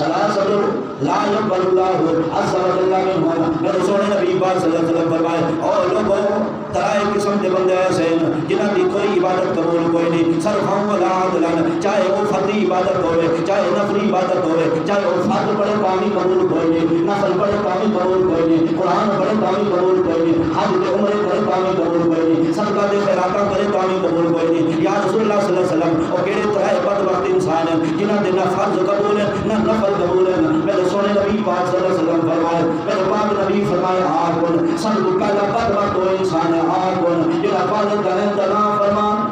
ثلاثۃ لا يقبل اللہ عز وجل منہم، میرے سونے نبی پاک صلی اللہ علیہ وسلم فرمائے اور لوگوں ترائے قسم کے بندے ایسے ہیں جنہاں کی کوئی عبادت قبول کوئی نہیں، صرفاً ولا عدلاً، چاہے وہ فردی عبادت ہوئے چاہے نفلی عبادت ہوئے، چاہے وہ فرض پڑھے کامی قبول کوئی نہیں، نفل پڑھے کامی قبول کوئی نہیں، قرآن پڑھے کامی قبول کوئی نہیں، حج کے عمرے پڑھے کامی قبول کوئی نہیں، صدقہ دے خیراتاں کرے کامی قبول کوئی نہیں۔ یا رسول اللہ صلی اللہ علیہ وسلم اور کیڑے طرح بدبخت انسان ہیں جنہاں دے نہ فرض قبول ہے نہ نفل قبول ہے۔ میرے سونے نبی پاک صلی اللہ علیہ وسلم فرمائے، میرے پاک نبی فرمائے آکن سب کو پہلا بدبخت وہ انسان ہے آکن جنہاں فرض کریں تو نہ فرمان،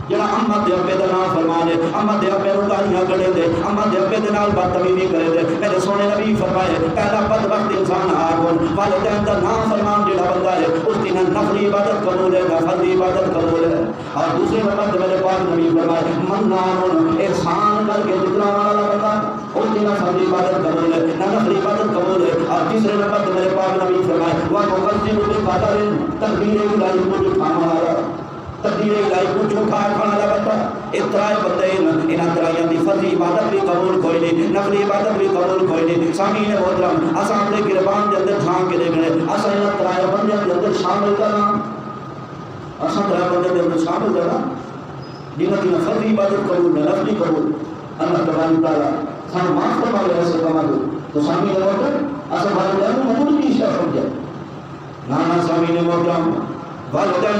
جڑا احمد دے ابے دا نام فرمانے، احمد دے ابے نوں گالیاں کڈے دے، احمد دے ابے دے نال بدتمیزی کرے دے۔ میرے سونے نبی فرمائے پہلا بدبخت انسان آگن والدین دا نام فرمان جڑا بندہ ہے اس کی نہ نفلی عبادت قبول ہے نہ فرضی عبادت قبول ہے۔ اور دوسرے نمبر میرے پاک نبی فرمائے منان احسان کر کے جتنا والا بندہ اس کی نہ فرضی عبادت قبول ہے نہ نفلی عبادت قبول ہے۔ اور تیسرے نمبر میرے پاک نبی فرمائے وہ مقدم بالقدر تقدیر الہی کو جھٹلانے والا، تقدیر الہی کو جھوٹا کھانے والا بندہ۔ اترائے بندے انہاں طرح دی فرضی عبادت بھی قبول کوئی نہیں، نفلی عبادت بھی قبول کوئی نہیں۔ سامعین محترم اساں اپنے گربان دے اندر جھانک کے دیکھنے اساں انہاں طرح بندے دے اندر شامل کرنا، اساں طرح بندے دے اندر شامل کرنا جنہاں دی فرضی عبادت قبول ہے نفلی قبول۔ اللہ تبارک تعالیٰ سانو معاف فرما لے ایسے کما دو تو سامعین محترم اساں والدین کو مجبور کی شرف ہو جائے۔ نانا سامعین محترم والدین